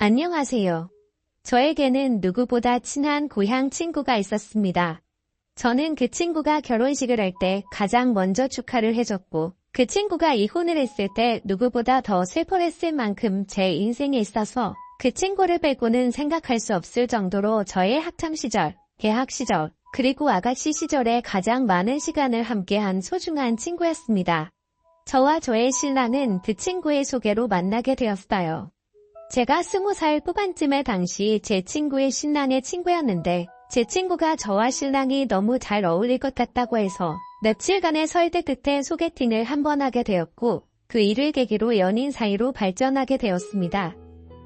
안녕하세요. 저에게는 누구보다 친한 고향 친구가 있었습니다. 저는 그 친구가 결혼식을 할 때 가장 먼저 축하를 해줬고, 그 친구가 이혼을 했을 때 누구보다 더 슬퍼했을 만큼 제 인생에 있어서 그 친구를 빼고는 생각할 수 없을 정도로 저의 학창 시절, 대학 시절, 그리고 아가씨 시절에 가장 많은 시간을 함께한 소중한 친구였습니다. 저와 저의 신랑은 그 친구의 소개로 만나게 되었어요. 제가 20살 후반쯤에 당시 제 친구의 신랑의 친구였는데 제 친구가 저와 신랑이 너무 잘 어울릴 것 같다고 해서 며칠간의 설득 끝에 소개팅을 한 번 하게 되었고 그 일을 계기로 연인 사이로 발전하게 되었습니다.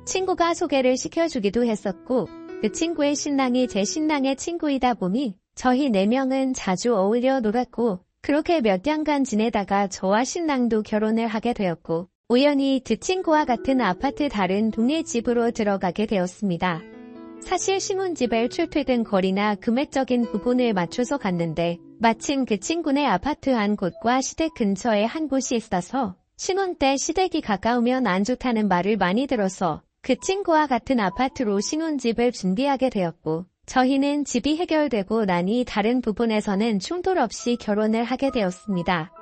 친구가 소개를 시켜주기도 했었고 그 친구의 신랑이 제 신랑의 친구이다 보니 저희 4명은 자주 어울려 놀았고 그렇게 몇 년간 지내다가 저와 신랑도 결혼을 하게 되었고 우연히 그 친구와 같은 아파트 다른 동네 집으로 들어가게 되었습니다. 사실 신혼집에 출퇴근 거리나 금액적인 부분을 맞춰서 갔는데 마침 그 친구네 아파트 한 곳과 시댁 근처에 한 곳이 있어서 신혼 때 시댁이 가까우면 안 좋다는 말을 많이 들어서 그 친구와 같은 아파트로 신혼집을 준비하게 되었고 저희는 집이 해결되고 나니 다른 부분에서는 충돌 없이 결혼을 하게 되었습니다.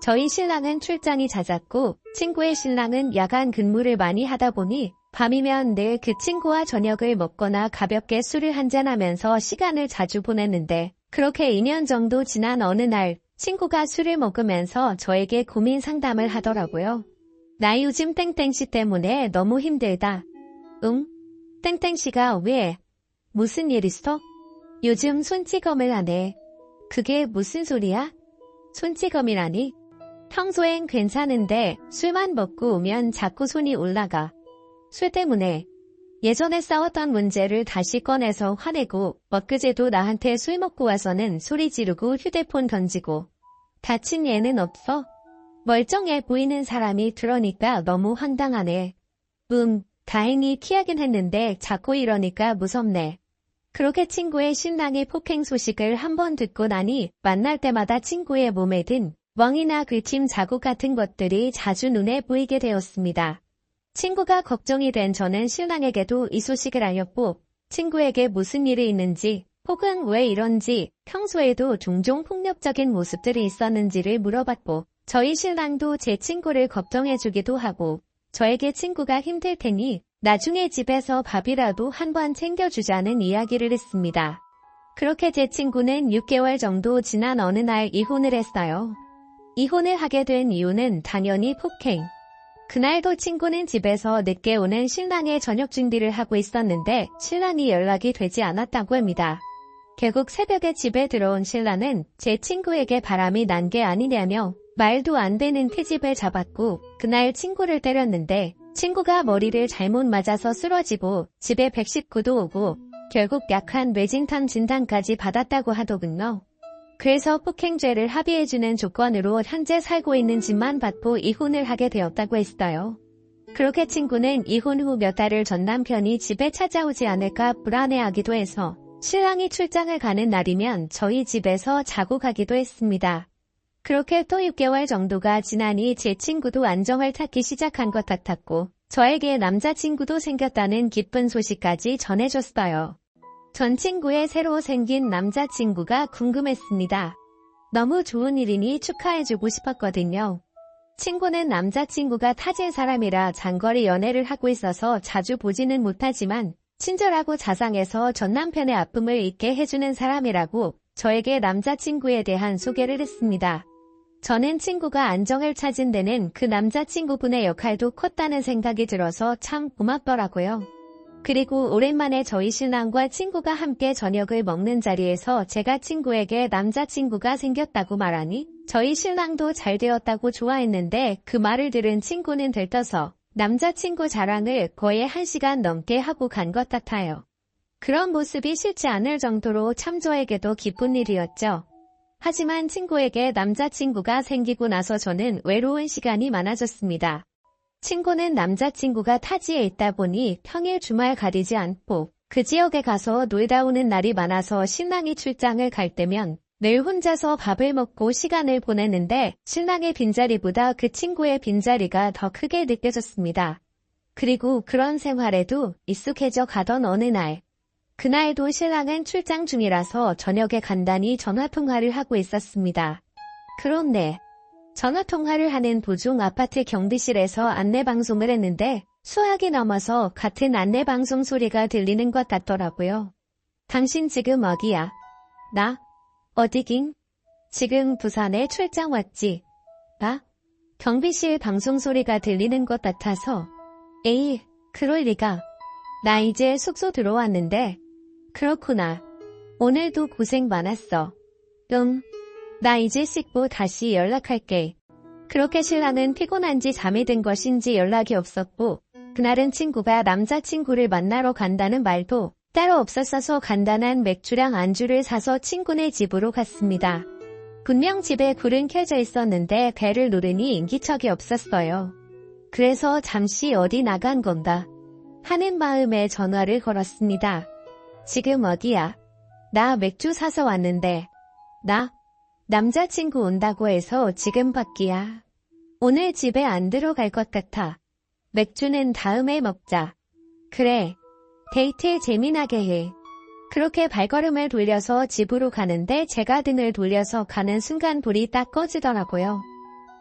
저희 신랑은 출장이 잦았고 친구의 신랑은 야간 근무를 많이 하다 보니 밤이면 늘 그 친구와 저녁을 먹거나 가볍게 술을 한잔하면서 시간을 자주 보냈는데 그렇게 2년 정도 지난 어느 날 친구가 술을 먹으면서 저에게 고민 상담을 하더라고요. 나 요즘 땡땡씨 때문에 너무 힘들다. 응? 땡땡씨가 왜? 무슨 일 있어? 요즘 손찌검을 하네. 그게 무슨 소리야? 손찌검이라니? 평소엔 괜찮은데 술만 먹고 오면 자꾸 손이 올라가. 술 때문에. 예전에 싸웠던 문제를 다시 꺼내서 화내고 엊그제도 나한테 술 먹고 와서는 소리 지르고 휴대폰 던지고. 다친 예는 없어? 멀쩡해 보이는 사람이 그러니까 너무 황당하네. 다행히 키하긴 했는데 자꾸 이러니까 무섭네. 그렇게 친구의 신랑의 폭행 소식을 한번 듣고 나니 만날 때마다 친구의 몸에 든 멍이나 긁힘 자국 같은 것들이 자주 눈에 보이게 되었습니다. 친구가 걱정이 된 저는 신랑에게도 이 소식을 알렸고 친구에게 무슨 일이 있는지 혹은 왜 이런지 평소에도 종종 폭력적인 모습들이 있었는지를 물어봤고 저희 신랑도 제 친구를 걱정해주기도 하고 저에게 친구가 힘들 테니 나중에 집에서 밥이라도 한번 챙겨주자는 이야기를 했습니다. 그렇게 제 친구는 6개월 정도 지난 어느 날 이혼을 했어요. 이혼을 하게 된 이유는 당연히 폭행. 그날도 친구는 집에서 늦게 오는 신랑의 저녁 준비를 하고 있었는데 신랑이 연락이 되지 않았다고 합니다. 결국 새벽에 집에 들어온 신랑은 제 친구에게 바람이 난 게 아니냐며 말도 안 되는 트집을 잡았고 그날 친구를 때렸는데 친구가 머리를 잘못 맞아서 쓰러지고 집에 119도 오고 결국 약한 뇌진탕 진단까지 받았다고 하더군요. 그래서 폭행죄를 합의해주는 조건으로 현재 살고 있는 집만 받고 이혼을 하게 되었다고 했어요. 그렇게 친구는 이혼 후 몇 달을 전 남편이 집에 찾아오지 않을까 불안해하기도 해서 신랑이 출장을 가는 날이면 저희 집에서 자고 가기도 했습니다. 그렇게 또 6개월 정도가 지나니 제 친구도 안정을 찾기 시작한 것 같았고 저에게 남자친구도 생겼다는 기쁜 소식까지 전해줬어요. 전 친구의 새로 생긴 남자친구가 궁금했습니다. 너무 좋은 일이니 축하해주고 싶었거든요. 친구는 남자친구가 타진 사람이라 장거리 연애를 하고 있어서 자주 보지는 못하지만 친절하고 자상해서 전 남편의 아픔을 잊게 해주는 사람이라고 저에게 남자친구에 대한 소개를 했습니다. 저는 친구가 안정을 찾은 데는 그 남자친구분의 역할도 컸다는 생각이 들어서 참 고맙더라고요. 그리고 오랜만에 저희 신랑과 친구가 함께 저녁을 먹는 자리에서 제가 친구에게 남자친구가 생겼다고 말하니 저희 신랑도 잘 되었다고 좋아했는데 그 말을 들은 친구는 들떠서 남자친구 자랑을 거의 1시간 넘게 하고 간 것 같아요. 그런 모습이 싫지 않을 정도로 참 저에게도 기쁜 일이었죠. 하지만 친구에게 남자친구가 생기고 나서 저는 외로운 시간이 많아졌습니다. 친구는 남자친구가 타지에 있다 보니 평일 주말 가리지 않고 그 지역에 가서 놀다 오는 날이 많아서 신랑이 출장을 갈 때면 늘 혼자서 밥을 먹고 시간을 보내는데 신랑의 빈자리보다 그 친구의 빈자리가 더 크게 느껴졌습니다. 그리고 그런 생활에도 익숙해져 가던 어느 날. 그날도 신랑은 출장 중이라서 저녁에 간단히 전화통화를 하고 있었습니다. 그런데 전화통화를 하는 도중 아파트 경비실에서 안내방송을 했는데 수학이 넘어서 같은 안내방송 소리가 들리는 것 같더라고요. 당신 지금 어디야? 나? 어디긴? 지금 부산에 출장 왔지? 나? 경비실 방송 소리가 들리는 것 같아서. 에이, 그럴 리가. 나 이제 숙소 들어왔는데. 그렇구나. 오늘도 고생 많았어. 나 이제 씻고 다시 연락할게. 그렇게 신랑은 피곤한지 잠이 든 것인지 연락이 없었고 그날은 친구가 남자친구를 만나러 간다는 말도 따로 없었어서 간단한 맥주랑 안주를 사서 친구네 집으로 갔습니다. 분명 집에 불은 켜져 있었는데 벨을 누르니 인기척이 없었어요. 그래서 잠시 어디 나간 건가 하는 마음에 전화를 걸었습니다. 지금 어디야? 나 맥주 사서 왔는데. 나? 남자친구 온다고 해서 지금 밖이야. 오늘 집에 안 들어갈 것 같아. 맥주는 다음에 먹자. 그래. 데이트 재미나게 해. 그렇게 발걸음을 돌려서 집으로 가는데 제가 등을 돌려서 가는 순간 불이 딱 꺼지더라고요.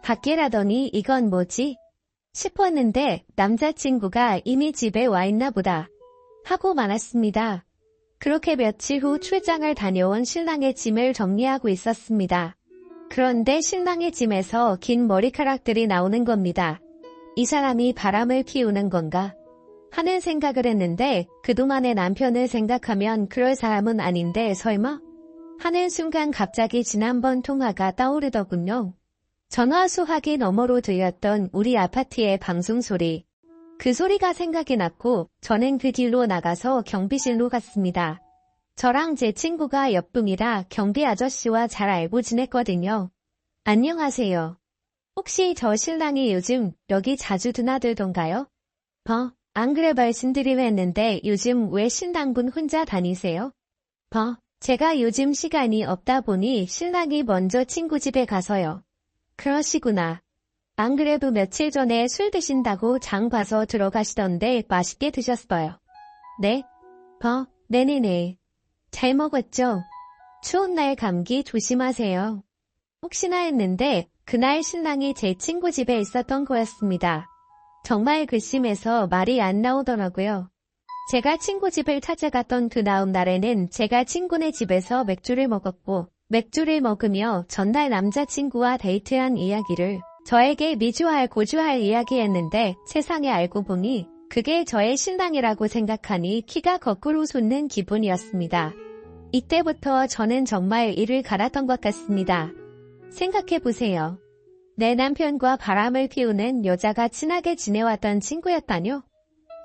밖이라더니 이건 뭐지? 싶었는데 남자친구가 이미 집에 와 있나 보다 하고 말았습니다. 그렇게 며칠 후 출장을 다녀온 신랑의 짐을 정리하고 있었습니다. 그런데 신랑의 짐에서 긴 머리카락들이 나오는 겁니다. 이 사람이 바람을 피우는 건가? 하는 생각을 했는데 그동안의 남편을 생각하면 그럴 사람은 아닌데 설마? 하는 순간 갑자기 지난번 통화가 떠오르더군요. 전화 수화기 너머로 들렸던 우리 아파트의 방송소리. 그 소리가 생각이 났고 저는 그 길로 나가서 경비실로 갔습니다. 저랑 제 친구가 옆동이라 경비 아저씨와 잘 알고 지냈거든요. 안녕하세요. 혹시 저 신랑이 요즘 여기 자주 드나들던가요? 안 그래 말씀드리려 했는데 요즘 왜 신랑분 혼자 다니세요? 제가 요즘 시간이 없다 보니 신랑이 먼저 친구 집에 가서요. 그러시구나. 안 그래도 며칠 전에 술 드신다고 장 봐서 들어가시던데 맛있게 드셨어요. 네? 네네네. 잘 먹었죠? 추운 날 감기 조심하세요. 혹시나 했는데 그날 신랑이 제 친구 집에 있었던 거였습니다. 정말 괘씸해서 말이 안 나오더라고요. 제가 친구 집을 찾아갔던 그 다음 날에는 제가 친구네 집에서 맥주를 먹었고 맥주를 먹으며 전날 남자친구와 데이트한 이야기를 저에게 미주알 고주할 이야기했는데 세상에 알고 보니 그게 저의 신랑이라고 생각하니 키가 거꾸로 솟는 기분이었습니다. 이때부터 저는 정말 이를 갈았던 것 같습니다. 생각해보세요. 내 남편과 바람을 피우는 여자가 친하게 지내왔던 친구였다뇨?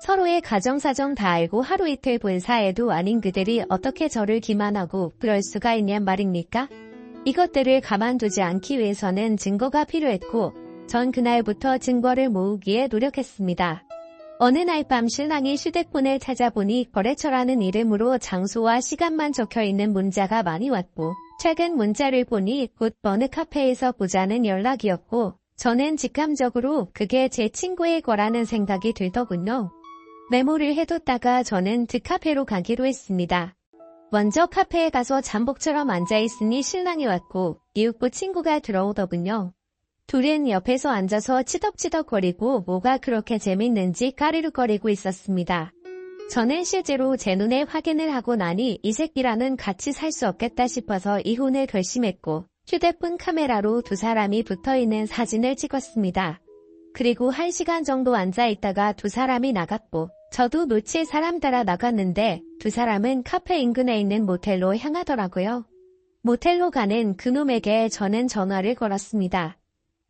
서로의 가정사정 다 알고 하루 이틀 본 사이도 아닌 그들이 어떻게 저를 기만하고 그럴 수가 있냔 말입니까? 이것들을 가만두지 않기 위해서는 증거가 필요했고 전 그날부터 증거를 모으기에 노력했습니다. 어느 날 밤 신랑이 휴대폰을 찾아보니 거래처라는 이름으로 장소와 시간만 적혀있는 문자가 많이 왔고 최근 문자를 보니 곧 어느 카페에서 보자는 연락이었고 저는 직감적으로 그게 제 친구의 거라는 생각이 들더군요. 메모를 해뒀다가 저는 그 카페로 가기로 했습니다. 먼저 카페에 가서 잠복처럼 앉아있으니 신랑이 왔고 이윽고 친구가 들어오더군요. 둘은 옆에서 앉아서 치덕치덕거리고 뭐가 그렇게 재밌는지 까르르거리고 있었습니다. 저는 실제로 제 눈에 확인을 하고 나니 이 새끼랑은 같이 살 수 없겠다 싶어서 이혼을 결심했고 휴대폰 카메라로 두 사람이 붙어있는 사진을 찍었습니다. 그리고 1시간 정도 앉아있다가 두 사람이 나갔고 저도 놓칠 사람 따라 나갔는데 두 사람은 카페 인근에 있는 모텔로 향하더라고요. 모텔로 가는 그놈에게 저는 전화를 걸었습니다.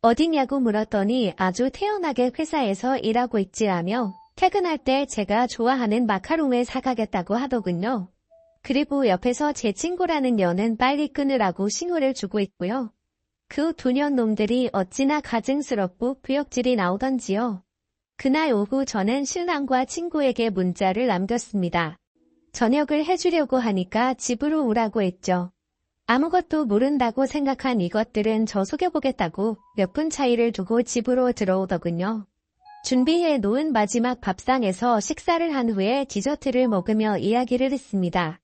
어디냐고 물었더니 아주 태연하게 회사에서 일하고 있지라며 퇴근할 때 제가 좋아하는 마카롱을 사가겠다고 하더군요. 그리고 옆에서 제 친구라는 여는 빨리 끊으라고 신호를 주고 있고요. 그 두 년놈들이 어찌나 가증스럽고 구역질이 나오던지요. 그날 오후 저는 신랑과 친구에게 문자를 남겼습니다. 저녁을 해주려고 하니까 집으로 오라고 했죠. 아무것도 모른다고 생각한 이것들은 저 속여보겠다고 몇 분 차이를 두고 집으로 들어오더군요. 준비해 놓은 마지막 밥상에서 식사를 한 후에 디저트를 먹으며 이야기를 했습니다.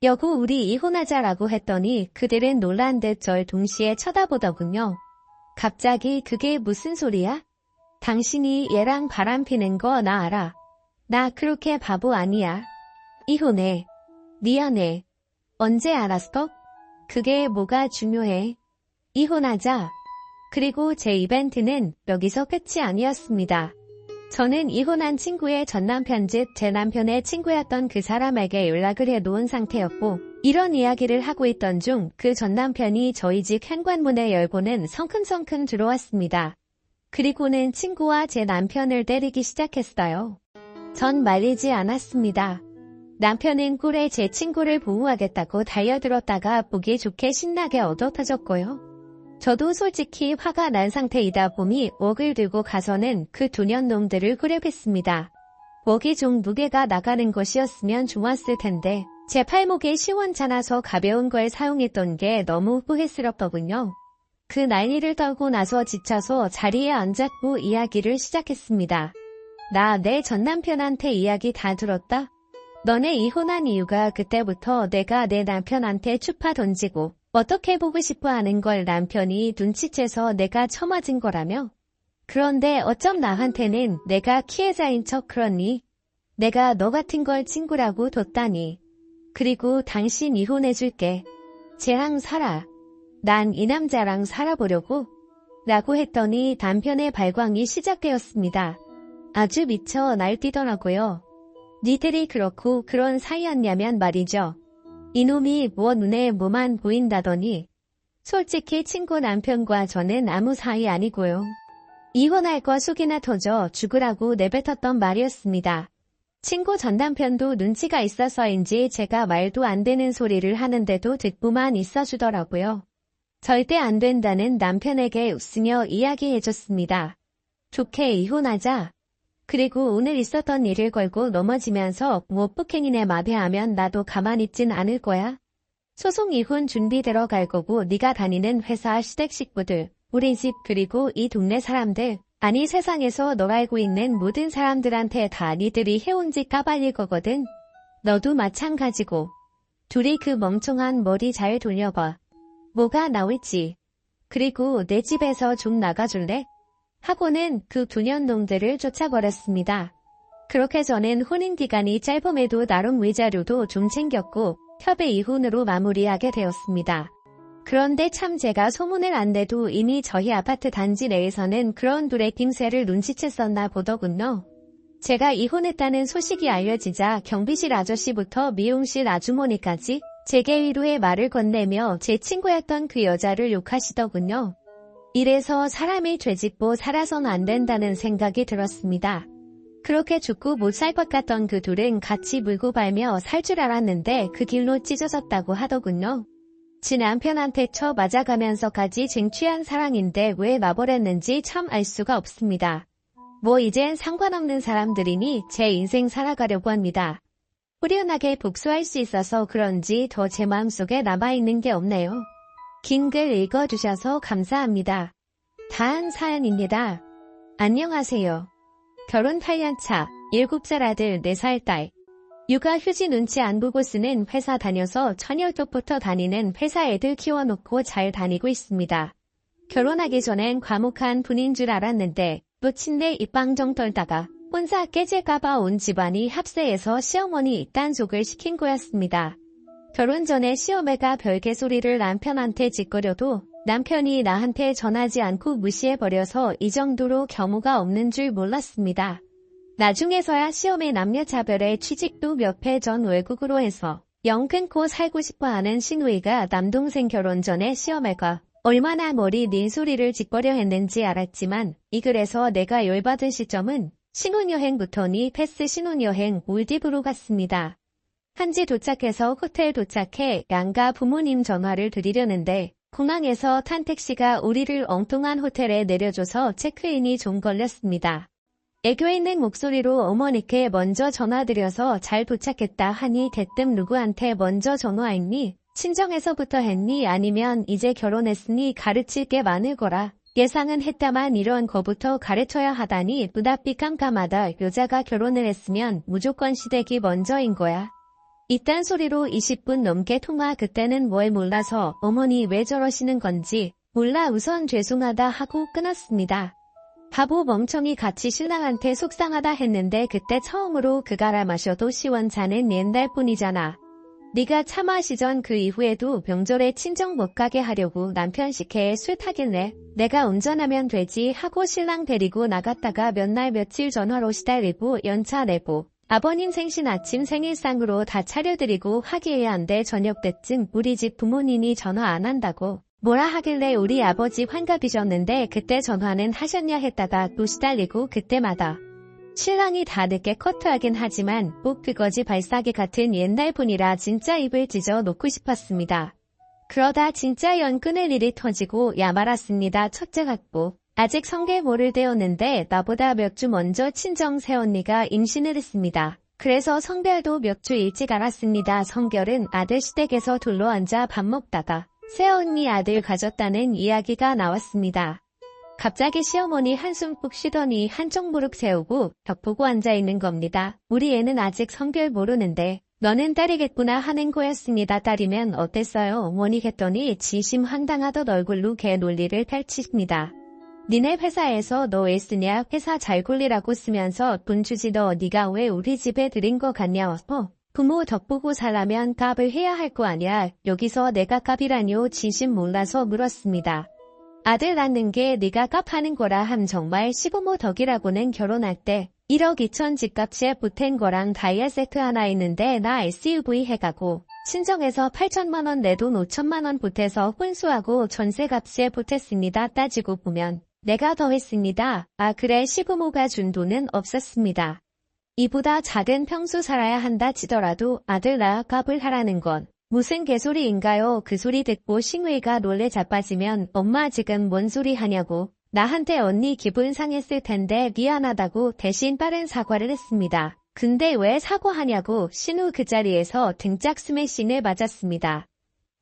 여보, 우리 이혼하자라고 했더니 그들은 놀란 듯 절 동시에 쳐다보더군요. 갑자기 그게 무슨 소리야? 당신이 얘랑 바람피는 거 나 알아. 나 그렇게 바보 아니야. 이혼해. 미안해. 언제 알았어? 그게 뭐가 중요해. 이혼하자. 그리고 제 이벤트는 여기서 끝이 아니었습니다. 저는 이혼한 친구의 전남편 즉 제 남편의 친구였던 그 사람에게 연락을 해놓은 상태였고 이런 이야기를 하고 있던 중 그 전남편이 저희 집 현관문에 열고는 성큼성큼 들어왔습니다. 그리고는 친구와 제 남편을 때리기 시작했어요. 전 말리지 않았습니다. 남편은 꿀에 제 친구를 보호하겠다고 달려들었다가 보기 좋게 신나게 얻어터졌고요. 저도 솔직히 화가 난 상태이다 보니 웍을 들고 가서는 그 두 년놈들을 후려팼습니다. 웍이 좀 무게가 나가는 것이었으면 좋았을 텐데 제 팔목에 시원찮아서 가벼운 걸 사용했던 게 너무 후회스럽더군요. 그 난리를 떨고 나서 지쳐서 자리에 앉았고 이야기를 시작했습니다. 나 내 전남편한테 이야기 다 들었다. 너네 이혼한 이유가 그때부터 내가 내 남편한테 추파 던지고 어떻게 보고 싶어 하는 걸 남편이 눈치채서 내가 처맞은 거라며? 그런데 어쩜 나한테는 내가 피해자인 척 그러니? 내가 너 같은 걸 친구라고 뒀다니. 그리고 당신 이혼해줄게. 쟤랑 살아. 난 이 남자랑 살아보려고? 라고 했더니 남편의 발광이 시작되었습니다. 아주 미쳐 날뛰더라고요. 니들이 그렇고 그런 사이였냐면 말이죠. 이놈이 뭐 눈에 뭐만 보인다더니 솔직히 친구 남편과 저는 아무 사이 아니고요. 이혼할 거 속이나 터져 죽으라고 내뱉었던 말이었습니다. 친구 전 남편도 눈치가 있어서인지 제가 말도 안 되는 소리를 하는데도 듣고만 있어주더라고요. 절대 안 된다는 남편에게 웃으며 이야기해줬습니다. 좋게 이혼하자. 그리고 오늘 있었던 일을 걸고 넘어지면서 뭐 폭행이네 마비하면 나도 가만히 있진 않을 거야. 소송 이혼 준비 들어갈 거고 네가 다니는 회사 시댁 식구들, 우리 집 그리고 이 동네 사람들, 아니 세상에서 너 알고 있는 모든 사람들한테 다 니들이 해온 짓 까발릴 거거든. 너도 마찬가지고. 둘이 그 멍청한 머리 잘 돌려봐. 뭐가 나올지. 그리고 내 집에서 좀 나가줄래? 하고는 그 두 년놈들을 쫓아버렸습니다. 그렇게 저는 혼인기간이 짧음에도 나름 위자료도 좀 챙겼고 협의 이혼으로 마무리하게 되었습니다. 그런데 참 제가 소문을 안 내도 이미 저희 아파트 단지 내에서는 그런 둘의 낌새를 눈치챘었나 보더군요. 제가 이혼했다는 소식이 알려지자 경비실 아저씨부터 미용실 아주머니까지 제게 위로의 말을 건네며 제 친구였던 그 여자를 욕하시더군요. 이래서 사람이 죄짓고 살아선 안 된다는 생각이 들었습니다. 그렇게 죽고 못 살 것 같던 그 둘은 같이 물고 발며 살 줄 알았는데 그 길로 찢어졌다고 하더군요. 지 남편한테 쳐 맞아가면서까지 쟁취한 사랑인데 왜 놔버렸는지 참 알 수가 없습니다. 뭐 이젠 상관없는 사람들이니 제 인생 살아가려고 합니다. 후련하게 복수할 수 있어서 그런지 더 제 마음속에 남아있는 게 없네요. 긴 글 읽어주셔서 감사합니다. 다음 사연입니다. 안녕하세요. 결혼 8년 차, 7살 아들 4살 딸. 육아 휴지 눈치 안 보고 쓰는 회사 다녀서 처녀족부터 다니는 회사 애들 키워놓고 잘 다니고 있습니다. 결혼하기 전엔 과묵한 분인 줄 알았는데 놓친데 입방정 떨다가 혼자 깨질까봐 온 집안이 합세해서 시어머니 입단속을 시킨 거였습니다. 결혼 전에 시어매가 별개소리를 남편한테 짓거려도 남편이 나한테 전하지 않고 무시해버려서 이 정도로 겸허가 없는 줄 몰랐습니다. 나중에서야 시어매 남녀차별에 취직도 몇 해 전 외국으로 해서 영 끊고 살고 싶어하는 시누이가 남동생 결혼 전에 시어매가 얼마나 머리 닌 소리를 짓거려 했는지 알았지만 이 글에서 내가 열받은 시점은 신혼여행부터니 패스 신혼여행 몰디브로 갔습니다. 한지 도착해서 호텔 도착해 양가 부모님 전화를 드리려는데 공항에서 탄 택시가 우리를 엉뚱한 호텔에 내려줘서 체크인이 좀 걸렸습니다. 애교 있는 목소리로 어머니께 먼저 전화드려서 잘 도착했다 하니 대뜸 누구한테 먼저 전화했니? 친정에서부터 했니? 아니면 이제 결혼했으니 가르칠 게 많을 거라. 예상은 했다만 이런 거부터 가르쳐야 하다니 눈앞이 깜깜하다. 여자가 결혼을 했으면 무조건 시댁이 먼저인 거야. 이딴 소리로 20분 넘게 통화. 그때는 뭘 몰라서 어머니 왜 저러시는 건지 몰라 우선 죄송하다 하고 끊었습니다. 바보 멍청이 같이 신랑한테 속상하다 했는데 그때 처음으로 그가라 마셔도 시원찮은 옛날뿐이잖아. 네가 차 마시던 그 이후에도 명절에 친정 못 가게 하려고 남편 식혜에 술 타길래 내가 운전하면 되지 하고 신랑 데리고 나갔다가 몇 날 며칠 전화로 시달리고 연차 내고 아버님 생신 아침 생일상으로 다 차려드리고 하기에 한데 저녁 때쯤 우리 집 부모님이 전화 안 한다고 뭐라 하길래 우리 아버지 환갑이셨는데 그때 전화는 하셨냐 했다가 또 시달리고 그때마다 신랑이 다 늦게 커트하긴 하지만 꼭 그거지 발사기 같은 옛날분이라 진짜 입을 찢어 놓고 싶었습니다. 그러다 진짜 연 끊을 일이 터지고 야 말았습니다. 첫째 같고 아직 성게 모를 때였는데 나보다 몇 주 먼저 친정 새언니가 임신을 했습니다. 그래서 성별도 몇 주 일찍 알았습니다. 성별은 아들 시댁에서 둘러앉아 밥 먹다가 새언니 아들 가졌다는 이야기가 나왔습니다. 갑자기 시어머니 한숨 푹 쉬더니 한쪽 무릎 세우고 벽 보고 앉아있는 겁니다. 우리 애는 아직 성별 모르는데 너는 딸이겠구나 하는 거였습니다. 딸이면 어땠어요 어머니 했더니 지심황당하던 얼굴로 개 논리를 펼칩니다. 니네 회사에서 너 애 쓰냐 회사 잘 굴리라고 쓰면서 돈 주지 너 네가 왜 우리 집에 들인 거 같냐 부모 덕보고 살라면 값을 해야 할 거 아니야. 여기서 내가 값이라뇨 지심 몰라서 물었습니다. 아들 낳는 게 네가 값하는 거라 함 정말 시부모 덕이라고는 결혼할 때 1억 2천 집값에 보탠 거랑 다이아 세트 하나 있는데 나 SUV 해가고 친정에서 8천만 원 내 돈 5천만 원 보태서 혼수하고 전세값에 보탰습니다. 따지고 보면 내가 더 했습니다. 아 그래 시부모가 준 돈은 없었습니다. 이보다 작은 평수 살아야 한다 치더라도 아들 낳아 값을 하라는 건 무슨 개소리인가요? 그 소리 듣고 싱웨이가 놀래 자빠지면 엄마 지금 뭔 소리 하냐고 나한테 언니 기분 상했을 텐데 미안하다고 대신 빠른 사과를 했습니다. 근데 왜 사과하냐고 신우 그 자리에서 등짝 스매싱을 맞았습니다.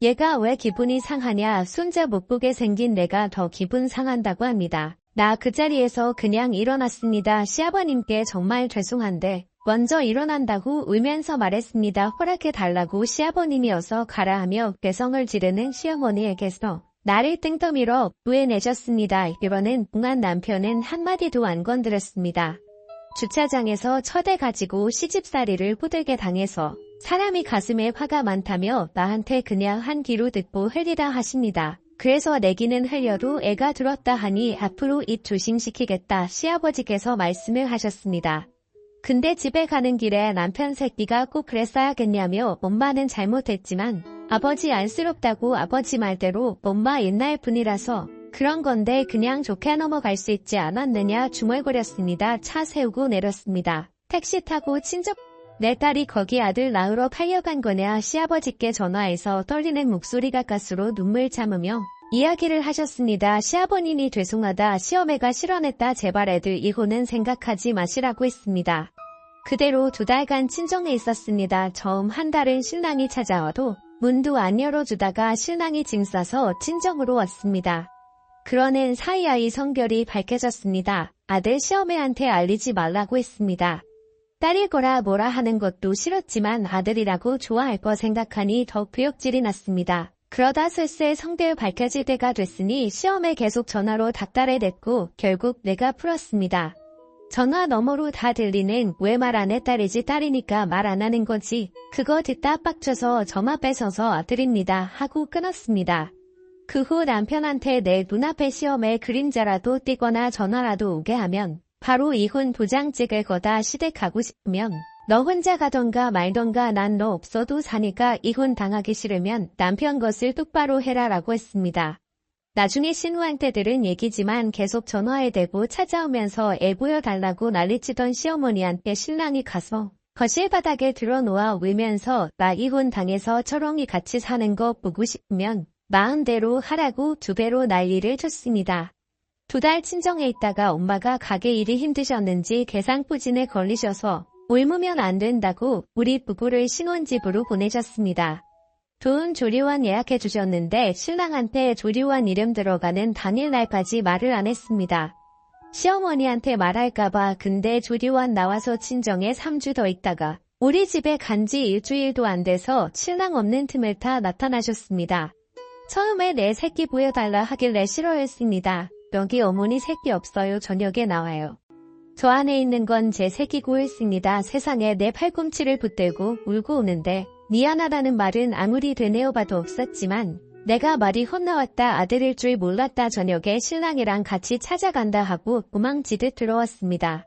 얘가 왜 기분이 상하냐 손자 못 보게 생긴 내가 더 기분 상한다고 합니다. 나 그 자리에서 그냥 일어났습니다. 시아버님께 정말 죄송한데 먼저 일어난다고 울면서 말했습니다. 허락해달라고 시아버님이어서 가라 하며 괴성을 지르는 시어머니에게서 나를 땡떠밀어 구해내셨습니다. 이번엔 붕한 남편은 한마디도 안 건드렸습니다. 주차장에서 첫애 가지고 시집살이를 호들게 당해서 사람이 가슴에 화가 많다며 나한테 그냥 한 귀로 듣고 흘리라 하십니다. 그래서 내기는 흘려도 애가 들었다 하니 앞으로 입 조심시키겠다 시아버지께서 말씀을 하셨습니다. 근데 집에 가는 길에 남편 새끼가 꼭 그랬어야겠냐며 엄마는 잘못했지만 아버지 안쓰럽다고 아버지 말대로 엄마 옛날 분이라서 그런 건데 그냥 좋게 넘어갈 수 있지 않았느냐 중얼거렸습니다. 차 세우고 내렸습니다. 택시 타고 친정 내 딸이 거기 아들 낳으러 팔려간 거냐 시아버지께 전화해서 떨리는 목소리가 가스로 눈물 참으며 이야기를 하셨습니다. 시아버님이 죄송하다 시어매가 실언했다 제발 애들 이혼은 생각하지 마시라고 했습니다. 그대로 2달간 친정에 있었습니다. 처음 한 달은 신랑이 찾아와도 문도 안 열어주다가 신랑이 짐 싸서 친정으로 왔습니다. 그러는 사이아이 성별이 밝혀졌습니다. 아들 시어매한테 알리지 말라고 했습니다. 딸일 거라 뭐라 하는 것도 싫었지만 아들이라고 좋아할 거 생각하니 더욱 구역질이 났습니다. 그러다 슬슬 성별 밝혀질 때가 됐으니 시험에 계속 전화로 닥달을 냈고 결국 내가 풀었습니다. 전화 너머로 다 들리는 왜 말 안 해 딸이지 딸이니까 말 안 하는 거지. 그거 듣다 빡쳐서 전화 뺏어서 아들입니다 하고 끊었습니다. 그 후 남편한테 내 눈앞에 시험에 그림자라도 띄거나 전화라도 오게 하면 바로 이혼 도장 찍을 거다 시댁 가고 싶으면 너 혼자 가던가 말던가 난 너 없어도 사니까 이혼 당하기 싫으면 남편 것을 똑바로 해라라고 했습니다. 나중에 신우한테 들은 얘기지만 계속 전화에 대고 찾아오면서 애 보여달라고 난리치던 시어머니한테 신랑이 가서 거실 바닥에 들어놓아 울면서 나 이혼 당해서 철렁이 같이 사는 거 보고 싶으면 마음대로 하라고 2배로 난리를 쳤습니다. 2달 친정에 있다가 엄마가 가게 일이 힘드셨는지 괴상부진에 걸리셔서 옮으면 안 된다고 우리 부부를 신혼집으로 보내셨습니다. 좋은 조리원 예약해 주셨는데 신랑한테 조리원 이름 들어가는 당일날까지 말을 안 했습니다. 시어머니한테 말할까봐 근데 조리원 나와서 친정에 3주 더 있다가 우리 집에 간지 일주일도 안 돼서 신랑 없는 틈을 타 나타나셨습니다. 처음에 내 새끼 보여달라 하길래 싫어했습니다. 여기 어머니 새끼 없어요. 저녁에 나와요. 저 안에 있는 건 제 새끼고 했습니다. 세상에 내 팔꿈치를 붙들고 울고 오는데 미안하다는 말은 아무리 되뇌어봐도 없었지만 내가 말이 헛나왔다. 아들일 줄 몰랐다. 저녁에 신랑이랑 같이 찾아간다 하고 도망치듯 들어왔습니다.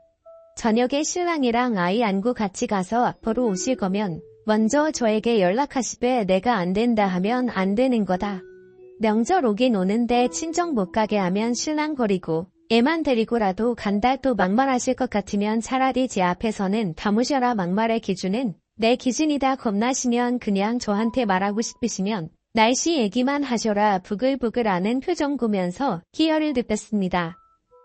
저녁에 신랑이랑 아이 안고 같이 가서 앞으로 오실 거면 먼저 저에게 연락하시되 내가 안 된다 하면 안 되는 거다. 명절 오긴 오는데 친정 못 가게 하면 신랑 버리고 애만 데리고라도 간다. 또 막말하실 것 같으면 차라리 제 앞에서는 담으셔라. 막말의 기준은 내 기준이다. 겁나시면 그냥 저한테 말하고 싶으시면 날씨 얘기만 하셔라. 부글부글하는 표정 보면서 희열을 느꼈습니다.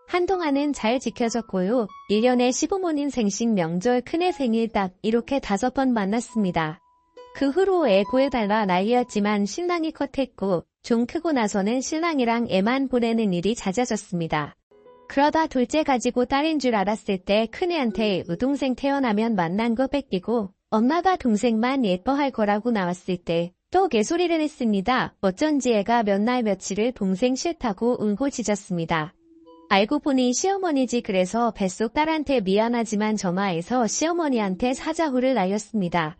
한동안은 잘 지켜졌고요. 1년에 시부모님 생신 명절 큰애 생일 딱 이렇게 5번 만났습니다. 그 후로 애 구해달라 난리였지만 신랑이 컷했고 좀 크고 나서는 신랑이랑 애만 보내는 일이 잦아졌습니다. 그러다 둘째 가지고 딸인 줄 알았을 때 큰애한테 우동생 태어나면 만난 거 뺏기고 엄마가 동생만 예뻐할 거라고 나왔을 때 또 개소리를 했습니다. 어쩐지 애가 몇 날 며칠을 동생 싫다고 울고 짖었습니다. 알고 보니 시어머니지. 그래서 뱃속 딸한테 미안하지만 전화해서 시어머니한테 사자후를 날렸습니다.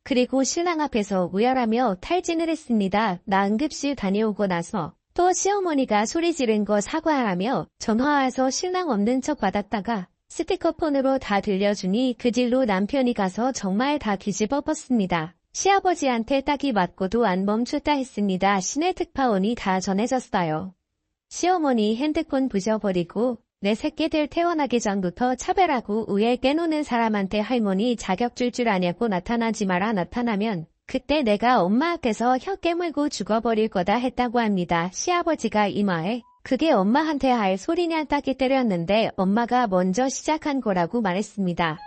그리고 신랑 앞에서 우열하며 탈진을 했습니다. 나 응급실 다녀오고 나서 또 시어머니가 소리 지른 거 사과하라며 전화 와서 신랑 없는 척 받았다가 스티커폰으로 다 들려주니 그 질로 남편이 가서 정말 다 뒤집어 엎었습니다. 시아버지한테 딱이 맞고도 안 멈췄다 했습니다. 시내 특파원이 다 전해졌어요. 시어머니 핸드폰 부셔버리고 내 새끼들 태어나기 전부터 차별하고 우애 깨노는 사람한테 할머니 자격 줄 줄 아냐고 나타나지 마라. 나타나면 그때 내가 엄마 앞에서 혀 깨물고 죽어버릴 거다 했다고 합니다. 시아버지가 이마에 그게 엄마한테 할 소리냐 딱이 때렸는데 엄마가 먼저 시작한 거라고 말했습니다.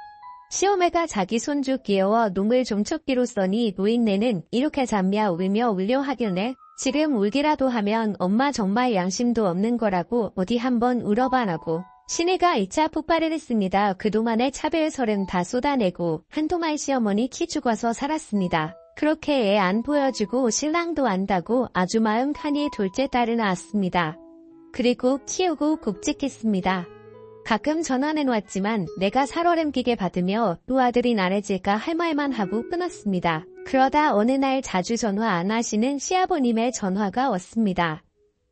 시어매가 자기 손주 귀여워 놈을 좀 쫓기로 써니 노인네는 이렇게 잠야 울며 울려 하길래 지금 울기라도 하면 엄마 정말 양심도 없는 거라고 어디 한번 울어봐라고 시내가 2차 폭발을 했습니다. 그동안의 차별설은 다 쏟아내고 한동안 시어머니 키 죽어서 살았습니다. 그렇게 애 안 보여주고 신랑도 안다고 아주 마음 칸이 둘째 딸을 낳았습니다. 그리고 키우고 굵직했습니다. 가끔 전화는 왔지만 내가 살얼음기게 받으며 또 아들이 나래질까 할 말만 하고 끊었습니다. 그러다 어느 날 자주 전화 안 하시는 시아버님의 전화가 왔습니다.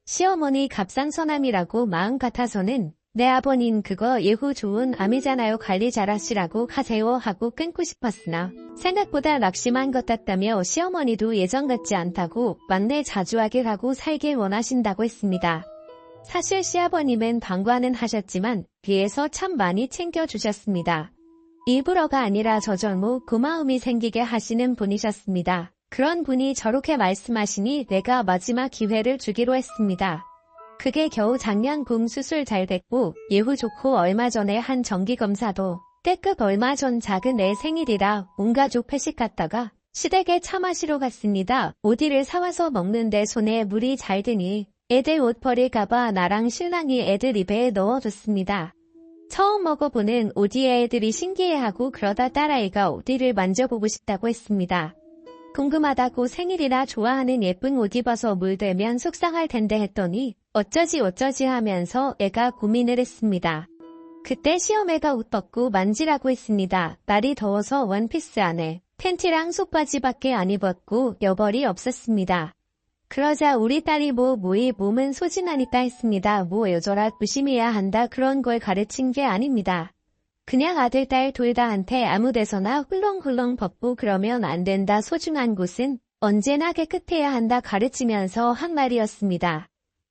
시어머니 갑상선암이라고 마음 같아서는 내 아버님 그거 예후 좋은 암이잖아요. 관리 잘하시라고 하세요 하고 끊고 싶었으나 생각보다 낙심한 것 같다며 시어머니도 예전 같지 않다고 만내 자주 하길 하고 살길 원하신다고 했습니다. 사실 시아버님은 방관은 하셨지만 뒤에서 참 많이 챙겨주셨습니다. 일부러가 아니라 저절로 고마움이 생기게 하시는 분이셨습니다. 그런 분이 저렇게 말씀하시니 내가 마지막 기회를 주기로 했습니다. 그게 겨우 작년 봄 수술 잘 됐고 예후 좋고 얼마 전에 한 정기검사도 때끝 얼마 전 작은 애 생일이라 온 가족 회식 갔다가 시댁에 차 마시러 갔습니다. 오디를 사와서 먹는데 손에 물이 잘 드니 애들 옷 버릴까봐 나랑 신랑이 애들 입에 넣어줬습니다. 처음 먹어보는 오디에 애들이 신기해하고 그러다 딸아이가 오디를 만져보고 싶다고 했습니다. 궁금하다고 생일이라 좋아하는 예쁜 옷 입어서 물들면 속상할 텐데 했더니 어쩌지 하면서 애가 고민을 했습니다. 그때 시어매가 옷 벗고 만지라고 했습니다. 날이 더워서 원피스 안에 팬티랑 속바지밖에 안 입었고 여벌이 없었습니다. 그러자 우리 딸이 뭐이 몸은 소진하니까 했습니다. 여절아 조심해야 한다 그런 걸 가르친 게 아닙니다. 그냥 아들 딸 둘 다한테 아무데서나 훌렁훌렁 벗고 그러면 안 된다. 소중한 곳은 언제나 깨끗해야 한다 가르치면서 한 말이었습니다.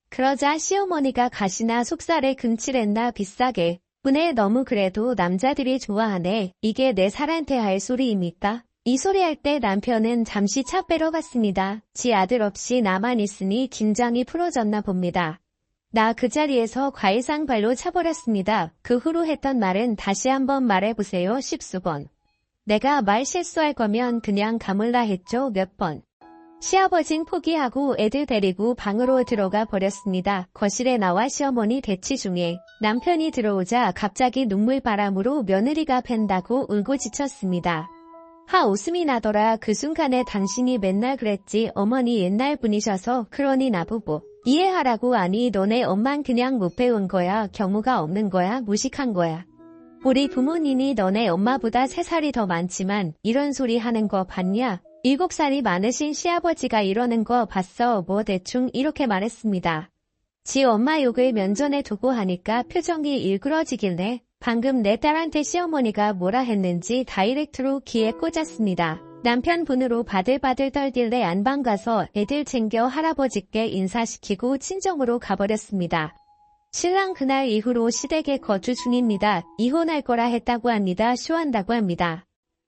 그러자 시어머니가 가시나 속살에 금칠했나 비싸게 분해 너무 그래도 남자들이 좋아하네. 이게 내 살한테 할 소리입니까? 이 소리 할 때 남편은 잠시 차 빼러 갔습니다. 지 아들 없이 나만 있으니 긴장이 풀어졌나 봅니다. 나 그 자리에서 과일상 발로 차버렸습니다. 그 후로 했던 말은 다시 한번 말해보세요. 10수번. 내가 말 실수할 거면 그냥 가물라 했죠. 몇 번. 시아버진 포기하고 애들 데리고 방으로 들어가 버렸습니다. 거실에 나와 시어머니 대치 중에 남편이 들어오자 갑자기 눈물바람으로 며느리가 팬다고 울고 지쳤습니다. 하 웃음이 나더라. 그 순간에 당신이 맨날 그랬지. 어머니 옛날 분이셔서 그러니 나보고 이해하라고. 아니 너네 엄만 그냥 못 배운 거야. 경우가 없는 거야. 무식한 거야. 우리 부모님이 너네 엄마보다 3살이 더 많지만 이런 소리 하는 거 봤냐? 7살이 많으신 시아버지가 이러는 거 봤어. 뭐 대충 이렇게 말했습니다. 지 엄마 욕을 면전에 두고 하니까 표정이 일그러지길래 방금 내 딸한테 시어머니가 뭐라 했는지 다이렉트로 귀에 꽂았습니다. 남편분으로 바들바들 떨길래 안방 가서 애들 챙겨 할아버지께 인사시키고 친정으로 가버렸습니다. 신랑 그날 이후로 시댁에 거주 중입니다. 이혼할 거라 했다고 합니다. 쇼한다고 합니다.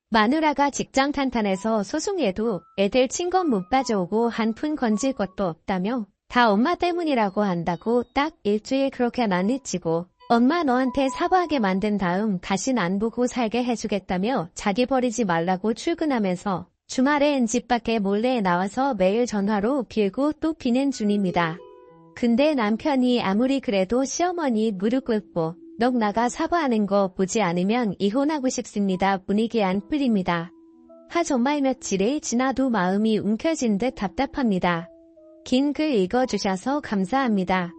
마누라가 직장 탄탄해서 소송해도 애들 친건 못 빠져오고 한 푼 건질 것도 없다며 다 엄마 때문이라고 한다고 딱 일주일 그렇게 난리치고 엄마 너한테 사과하게 만든 다음 다신 안 보고 살게 해주겠다며 자기 버리지 말라고 출근하면서 주말엔 집 밖에 몰래 나와서 매일 전화로 빌고 또 비는 중입니다. 근데 남편이 아무리 그래도 시어머니 무릎 꿇고 넉 나가 사과하는 거 보지 않으면 이혼하고 싶습니다. 분위기 안 풀립니다. 정말 며칠이 지나도 마음이 움켜진 듯 답답합니다. 긴 글 읽어주셔서 감사합니다.